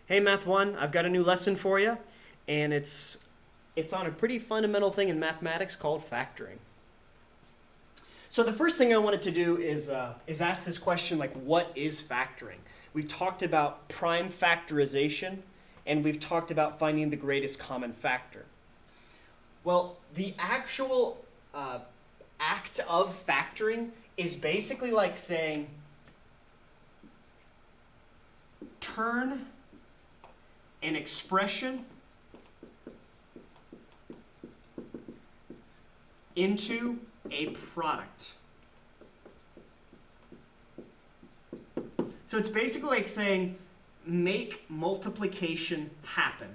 Hey Math 1, I've got a new lesson for you, and it's on a pretty fundamental thing in mathematics called factoring. So the first thing I wanted to do is ask this question, like, what is factoring? We've talked about prime factorization, and we've talked about finding the greatest common factor. Well, the actual act of factoring is basically like saying, turn an expression into a product. So it's basically like saying, make multiplication happen.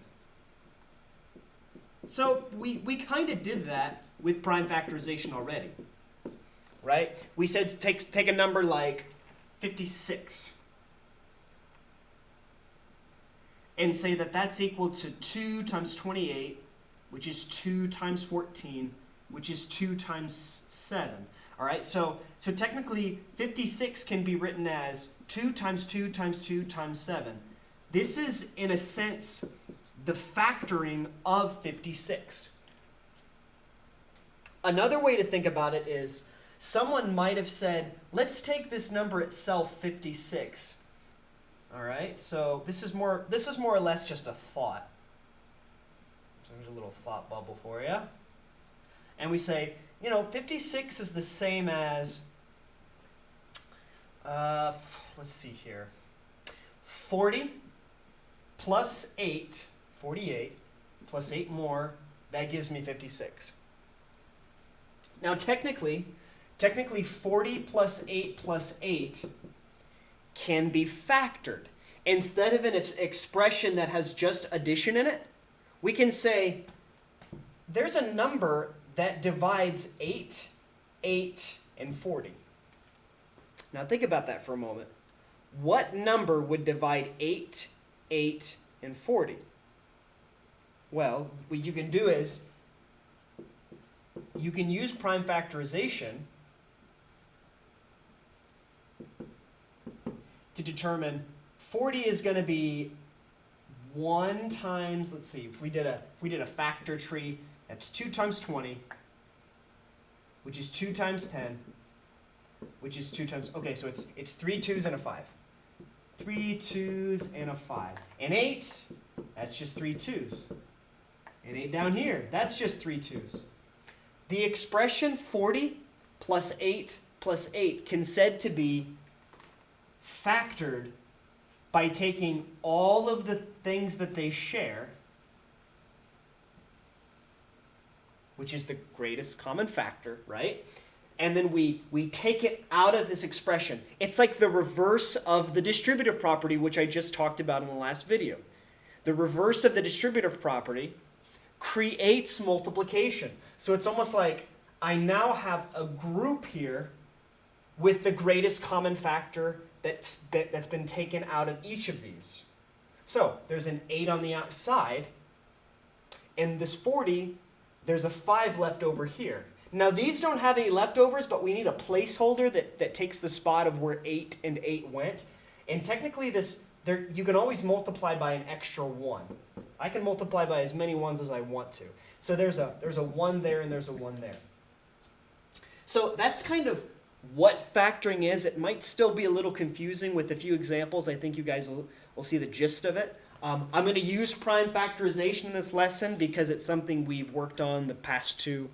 So we kind of did that with prime factorization already, right? We said take a number like 56 and say that that's equal to 2 times 28, which is 2 times 14, which is 2 times 7. All right, so technically 56 can be written as 2 times 2 times 2 times 7. This is, in a sense, the factoring of 56. Another way to think about it is someone might have said, let's take this number itself, 56. All right, so this is more or less just a thought. So there's a little thought bubble for you. And we say, 56 is the same as, let's see here, 40 plus 8, 48, plus 8 more, that gives me 56. Now technically 40 plus 8 can be factored. Instead of an expression that has just addition in it, we can say there's a number that divides 8, 8, and 40. Now think about that for a moment. What number would divide 8, 8, and 40? Well, what you can do is you can use prime factorization to determine 40 is going to be 1 times, let's see, if we did a factor tree, that's 2 times 20, which is 2 times 10, which is 2 times, okay, so it's 3 2s and a 5. 3 2s and a 5. And 8, that's just 3 2s. And 8 down here, that's just 3 2s. The expression 40 plus 8 plus 8 can said to be factored by taking all of the things that they share, which is the greatest common factor, right? And then we take it out of this expression. It's like the reverse of the distributive property, which I just talked about in the last video. The reverse of the distributive property creates multiplication. So it's almost like I now have a group here with the greatest common factor that's been taken out of each of these. So there's an 8 on the outside, and this 40, there's a 5 left over here. Now these don't have any leftovers, but we need a placeholder that takes the spot of where 8 and 8 went. And technically you can always multiply by an extra 1. I can multiply by as many 1s as I want to. So there's a 1 there and there's a 1 there. So that's kind of what factoring is. It might still be a little confusing with a few examples. I think you guys will see the gist of it. I'm going to use prime factorization in this lesson because it's something we've worked on the past 2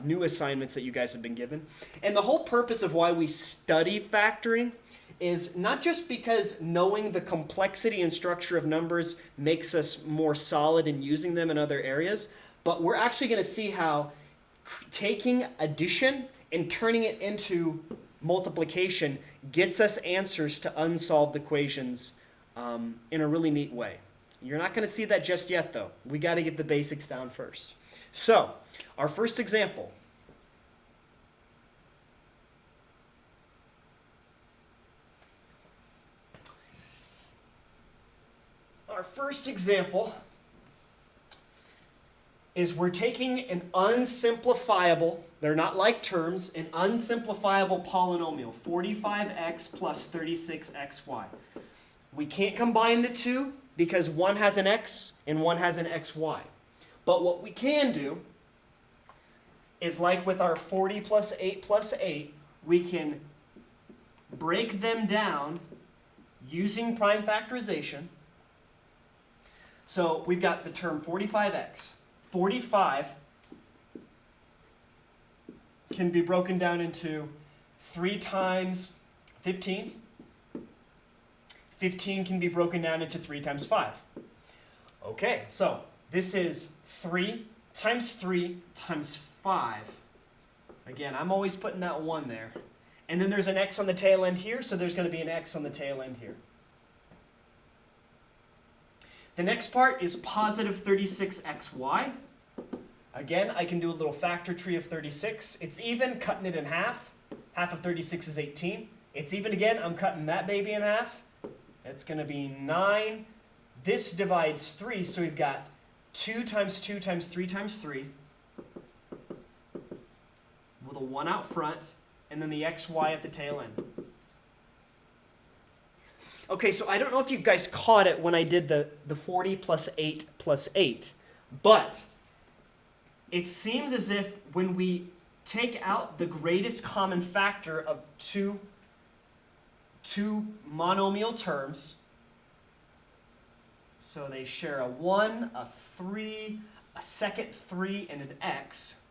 new assignments that you guys have been given. And the whole purpose of why we study factoring is not just because knowing the complexity and structure of numbers makes us more solid in using them in other areas, but we're actually going to see how taking addition and turning it into multiplication gets us answers to unsolved equations in a really neat way. You're not going to see that just yet, though. We got to get the basics down first. So, our first example. Our first example is we're taking an unsimplifiable, they're not like terms, an unsimplifiable polynomial, 45x plus 36xy. We can't combine the two, because one has an x and one has an xy. But what we can do is, like with our 40 plus 8, we can break them down using prime factorization. So we've got the term 45x. 45 can be broken down into 3 times 15. 15 can be broken down into 3 times 5. Okay, so this is 3 times 3 times 5. Again, I'm always putting that 1 there. And then there's an x on the tail end here, so there's going to be an x on the tail end here. The next part is positive 36xy. Again, I can do a little factor tree of 36. It's even, cutting it in half. Half of 36 is 18. It's even again, I'm cutting that baby in half. It's going to be 9. This divides 3, so we've got 2 times 2 times 3 times 3. With a 1 out front, and then the xy at the tail end. Okay, so I don't know if you guys caught it when I did the 40 plus 8, but it seems as if when we take out the greatest common factor of two monomial terms, so they share a 1, a 3, a second 3, and an x.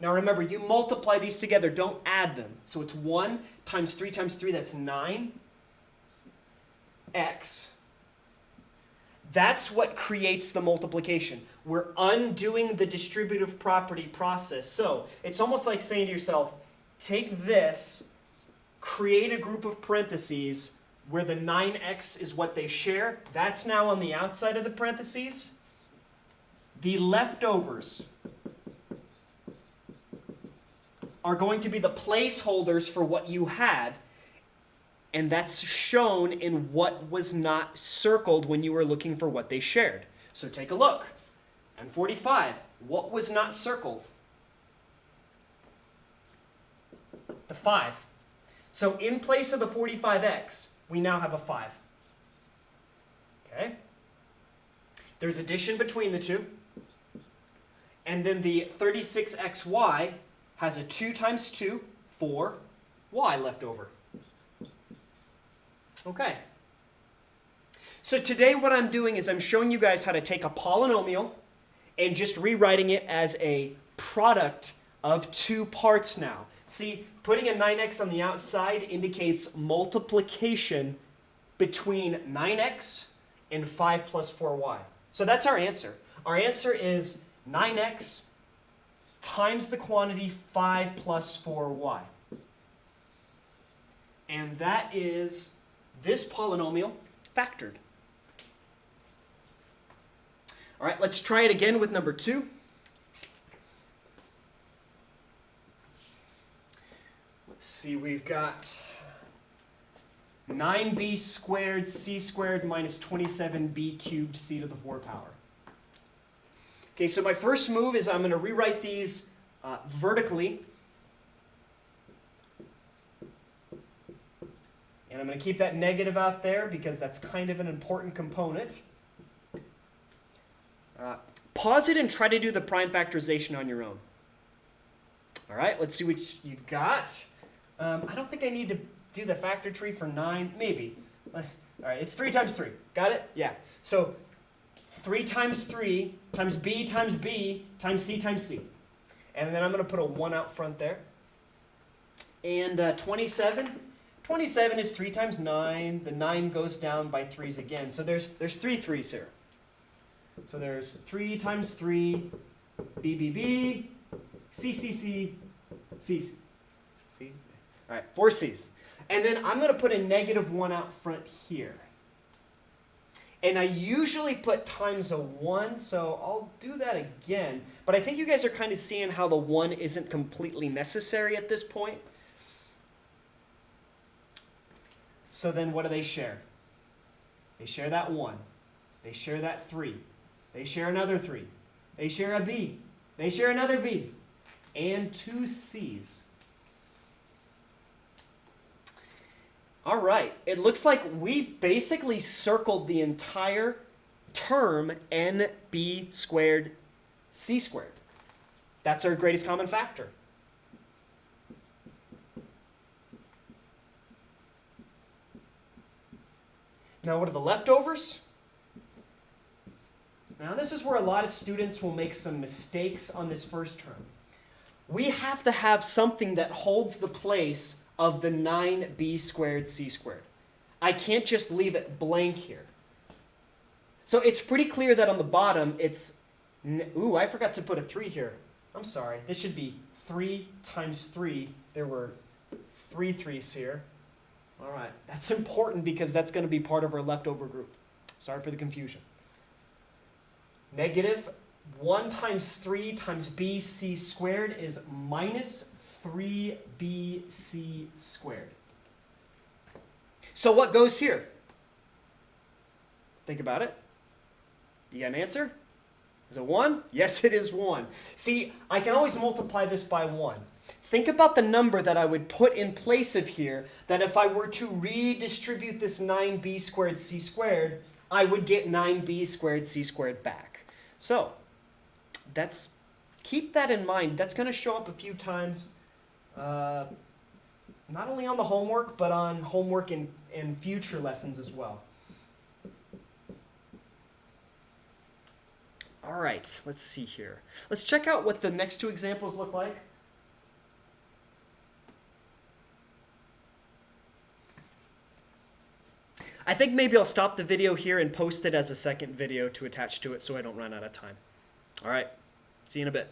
Now remember, you multiply these together, don't add them. So it's 1 times 3 times 3, that's 9. X. That's what creates the multiplication. We're undoing the distributive property process. So it's almost like saying to yourself, take this, create a group of parentheses where the 9x is what they share. That's now on the outside of the parentheses. The leftovers are going to be the placeholders for what you had. And that's shown in what was not circled when you were looking for what they shared. So take a look. And 45, what was not circled? The 5. So in place of the 45x, we now have a 5. Okay? There's addition between the two. And then the 36xy has a 2 times 2, 4, y left over. Okay. So today what I'm doing is I'm showing you guys how to take a polynomial and just rewriting it as a product of 2 parts now. See, putting a 9x on the outside indicates multiplication between 9x and 5 plus 4y. So that's our answer. Our answer is 9x times the quantity 5 plus 4y. And that is this polynomial factored. All right, let's try it again with number 2. Let's see, we've got 9b squared c squared minus 27b cubed c to the 4 power. Okay, so my first move is I'm going to rewrite these vertically. And I'm going to keep that negative out there because that's kind of an important component. Pause it and try to do the prime factorization on your own. All right, let's see what you got. I don't think I need to do the factor tree for 9. Maybe. All right, it's 3 times 3. Got it? Yeah. So 3 times 3 times b times c times c. And then I'm going to put a 1 out front there. And 27. 27 is 3 times 9. The 9 goes down by 3's again. So there's 3 3's here. So there's 3 times 3, b, c, c, c, c, c. All right, 4 c's. And then I'm going to put a negative 1 out front here. And I usually put times a 1, so I'll do that again. But I think you guys are kind of seeing how the 1 isn't completely necessary at this point. So then what do they share? They share that 1. They share that 3. They share another 3. They share a b. They share another b. And 2 c's. All right. It looks like we basically circled the entire term nb squared c squared. That's our greatest common factor. Now what are the leftovers? Now this is where a lot of students will make some mistakes on this first term. We have to have something that holds the place of the 9b squared c squared. I can't just leave it blank here. So it's pretty clear that on the bottom it's, ooh, I forgot to put a 3 here. I'm sorry. This should be 3 times 3. There were 3 3s here. All right. That's important because that's going to be part of our leftover group. Sorry for the confusion. Negative 1 times 3 times bc squared is minus 3bc squared. So what goes here? Think about it. You got an answer? Is it 1? Yes, it is 1. See, I can always multiply this by 1. Think about the number that I would put in place of here, that if I were to redistribute this 9b squared c squared, I would get 9b squared c squared back. So, keep that in mind. That's going to show up a few times, not only on the homework, but on homework in future lessons as well. All right, let's see here. Let's check out what the next 2 examples look like. I think maybe I'll stop the video here and post it as a second video to attach to it so I don't run out of time. All right, see you in a bit.